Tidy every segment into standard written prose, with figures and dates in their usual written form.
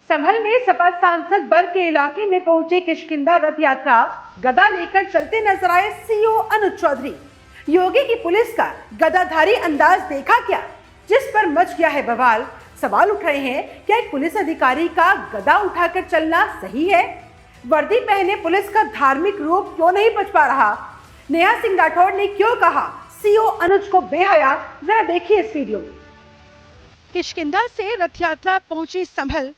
संभल में सपा सांसद बल के इलाके में पहुंचे किष्किंधा रथ यात्रा गदा लेकर चलते नजर आए सीओ अनुज चौधरी। योगी की पुलिस का गदाधारी अंदाज देखा क्या, जिस पर मच गया है बवाल। सवाल उठ रहे हैं, क्या एक पुलिस अधिकारी का गदा उठाकर चलना सही है? वर्दी पहने पुलिस का धार्मिक रूप क्यों नहीं बच पा रहा? नेहा सिंह राठौर ने क्यों कहा सीओ अनुज को बेहया? जरा देखिए इस वीडियो में। किष्किंधा से रथ यात्रा पहुंची संभल।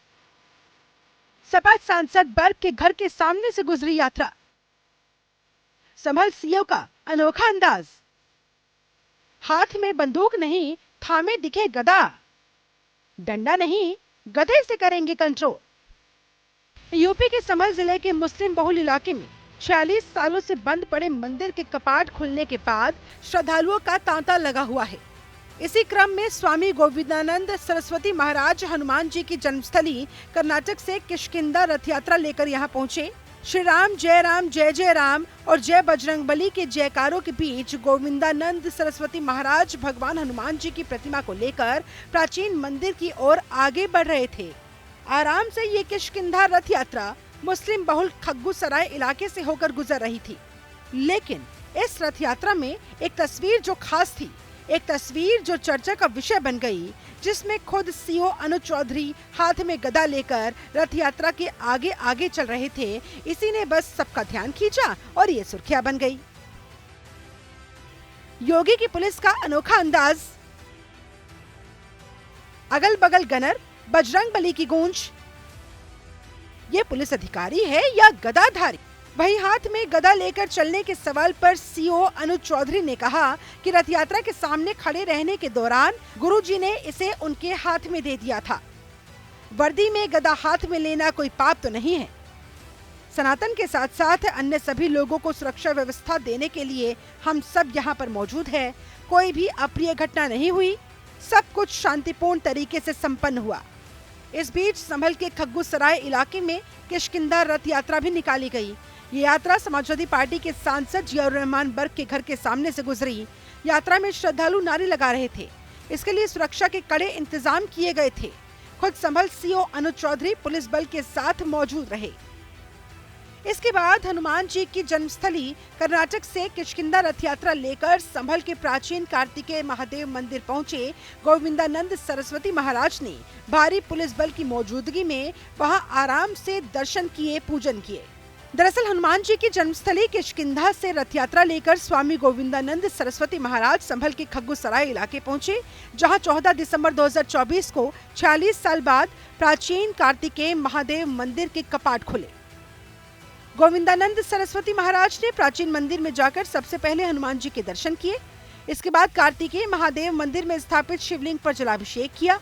सपा सांसद बर्ग के घर के सामने से गुजरी यात्रा। संभल सीओ का अनोखा अंदाज, हाथ में बंदूक नहीं थामे दिखे गदा, डंडा नहीं गधे से करेंगे कंट्रोल। यूपी के संभल जिले के मुस्लिम बहुल इलाके में 46 सालों से बंद पड़े मंदिर के कपाट खुलने के बाद श्रद्धालुओं का तांता लगा हुआ है। इसी क्रम में स्वामी गोविंदानंद सरस्वती महाराज हनुमान जी की जन्मस्थली कर्नाटक से किष्किंधा रथ यात्रा लेकर यहाँ पहुँचे। श्री राम जय जय राम और जय बजरंगबली के जयकारों के बीच गोविंदानंद सरस्वती महाराज भगवान हनुमान जी की प्रतिमा को लेकर प्राचीन मंदिर की ओर आगे बढ़ रहे थे। आराम से ये किष्किंधा रथ यात्रा मुस्लिम बहुल खग्गूसराय इलाके से होकर गुजर रही थी, लेकिन इस रथ यात्रा में एक तस्वीर जो खास थी, एक तस्वीर जो चर्चा का विषय बन गई, जिसमें खुद सीओ अनुज चौधरी हाथ में गदा लेकर रथ यात्रा के आगे आगे चल रहे थे। इसी ने बस सबका ध्यान खींचा और ये सुर्खियां बन गई। योगी की पुलिस का अनोखा अंदाज, अगल बगल गनर, बजरंगबली की गूंज। ये पुलिस अधिकारी है या गदाधारी? वहीं हाथ में गदा लेकर चलने के सवाल पर सीओ अनुज चौधरी ने कहा कि रथ यात्रा के सामने खड़े रहने के दौरान गुरुजी ने इसे उनके हाथ में दे दिया था। वर्दी में गदा हाथ में लेना कोई पाप तो नहीं है। सनातन के साथ साथ अन्य सभी लोगों को सुरक्षा व्यवस्था देने के लिए हम सब यहाँ पर मौजूद है। कोई भी अप्रिय घटना नहीं हुई, सब कुछ शांतिपूर्ण तरीके से संपन्न हुआ। इस बीच संभल के खग्गूसराय इलाके में किष्किंधा रथ यात्रा भी निकाली गई। ये यात्रा समाजवादी पार्टी के सांसद जियाउर रहमान बर्ग के घर के सामने से गुजरी। यात्रा में श्रद्धालु नारे लगा रहे थे। इसके लिए सुरक्षा के कड़े इंतजाम किए गए थे। खुद संभल सीओ अनुज चौधरी पुलिस बल के साथ मौजूद रहे। इसके बाद हनुमान जी की जन्मस्थली कर्नाटक से किष्किंधा रथ यात्रा लेकर संभल के प्राचीन कार्तिकेय महादेव मंदिर पहुंचे गोविंदानंद सरस्वती महाराज ने भारी पुलिस बल की मौजूदगी में वहां आराम से दर्शन किए, पूजन किए। दरअसल हनुमान जी की जन्मस्थली किष्किंधा से रथ यात्रा लेकर स्वामी गोविंदानंद सरस्वती महाराज संभल के खग्गूसराय इलाके पहुंचे, जहां 14 दिसंबर 2024 को 46 साल बाद प्राचीन कार्तिकेय महादेव मंदिर के कपाट खुले। गोविंदानंद सरस्वती महाराज ने प्राचीन मंदिर में जाकर सबसे पहले हनुमान जी के दर्शन किए। इसके बाद कार्तिकेय महादेव मंदिर में स्थापित शिवलिंग पर जलाभिषेक किया।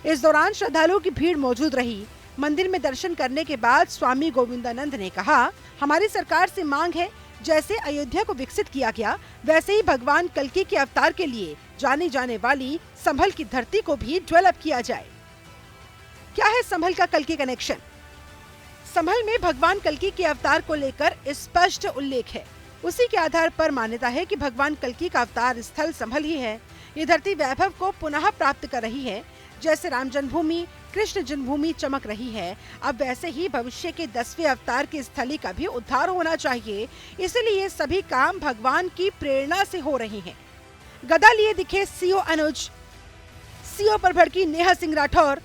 इस दौरान श्रद्धालुओं की भीड़ मौजूद रही। मंदिर में दर्शन करने के बाद स्वामी गोविंदानंद ने कहा, हमारी सरकार से मांग है, जैसे अयोध्या को विकसित किया गया, वैसे ही भगवान कल्कि के अवतार के लिए जानी जाने वाली संभल की धरती को भी डेवलप किया जाए। क्या है संभल का कल्कि कनेक्शन? संभल में भगवान कल्कि के अवतार को लेकर स्पष्ट उल्लेख है। उसी के आधार पर मान्यता है कि भगवान कल्कि का अवतार स्थल संभल ही है। ये धरती वैभव को पुनः प्राप्त कर रही है। जैसे राम जन्मभूमि, कृष्ण जन्मभूमि चमक रही है, अब वैसे ही भविष्य के 10वें अवतार की स्थली का भी उद्धार होना चाहिए। इसलिए सभी काम भगवान की प्रेरणा से हो रहे हैं। गदा लिए दिखे सीओ अनुज, सीओ पर भड़की नेहा सिंह राठौर।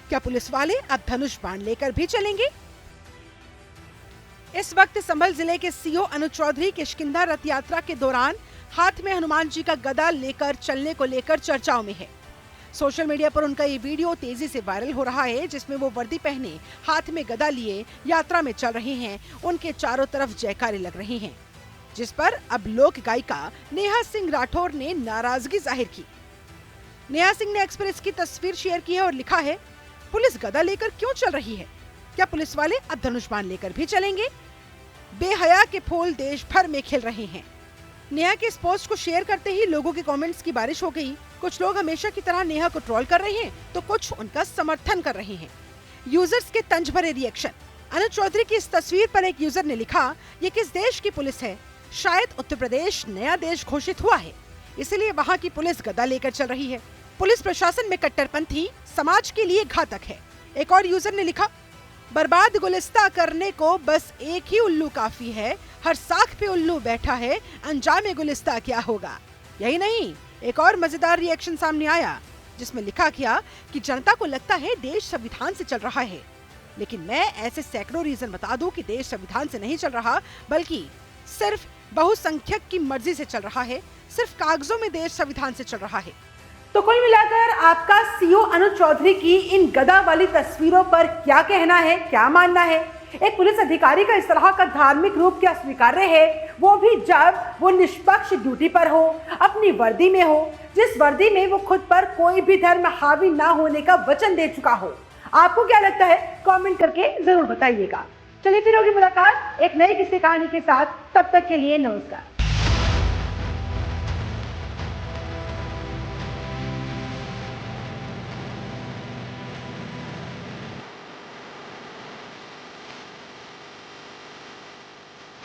क्या पुलिस वाले अब धनुष बाण लेकर भी चलेंगे? इस वक्त संभल जिले के सीओ अनुज चौधरी किष्किंधा रथ यात्रा के दौरान हाथ में हनुमान जी का गदा लेकर चलने को लेकर चर्चाओं में है। सोशल मीडिया पर उनका ये वीडियो तेजी से वायरल हो रहा है, जिसमें वो वर्दी पहने हाथ में गदा लिए यात्रा में चल रहे हैं। उनके चारों तरफ जयकारे लग रहे हैं, जिस पर अब लोक गायिका नेहा सिंह राठौर ने नाराजगी जाहिर की। नेहा सिंह ने एक्सप्रेस की तस्वीर शेयर की है और लिखा है, पुलिस गदा लेकर क्यों चल रही है? क्या पुलिस वाले अब धनुष बाण लेकर भी चलेंगे? बेहया के फूल देश भर में खिल रहे हैं। नेहा के इस पोस्ट को शेयर करते ही लोगों के कमेंट्स की बारिश हो गई। कुछ लोग हमेशा की तरह नेहा को ट्रोल कर रहे हैं, तो कुछ उनका समर्थन कर रहे हैं। यूजर्स के तंज भरे रिएक्शन। अनुज चौधरी की इस तस्वीर पर एक यूजर ने लिखा, ये किस देश की पुलिस है? शायद उत्तर प्रदेश नया देश घोषित हुआ है, इसलिए वहाँ की पुलिस गदा लेकर चल रही है। पुलिस प्रशासन में कट्टरपंथी समाज के लिए घातक है। एक और यूजर ने लिखा, बर्बाद गुलिस्ता करने को बस एक ही उल्लू काफी है, हर साख पे उल्लू बैठा है, अंजामे गुलिस्ता क्या होगा। यही नहीं, एक और मजेदार रिएक्शन सामने आया जिसमें लिखा गया कि जनता को लगता है देश संविधान से चल रहा है, लेकिन मैं ऐसे सैकड़ों रीजन बता दूं कि देश संविधान से नहीं चल रहा, बल्कि सिर्फ बहुसंख्यक की मर्जी से चल रहा है, सिर्फ कागजों में देश संविधान से चल रहा है। तो कुल मिलाकर आपका सीओ अनुज चौधरी की इन गदा वाली तस्वीरों पर क्या कहना है, क्या मानना है? एक पुलिस अधिकारी का इस तरह का धार्मिक रूप क्या स्वीकार्य है, वो भी जब वो निष्पक्ष ड्यूटी पर हो, अपनी वर्दी में हो, जिस वर्दी में वो खुद पर कोई भी धर्म हावी ना होने का वचन दे चुका हो। आपको क्या लगता है? कमेंट करके जरूर बताइएगा। चलिए फिर होगी मुलाकात एक नई किस्से कहानी के साथ, तब तक के लिए नमस्कार।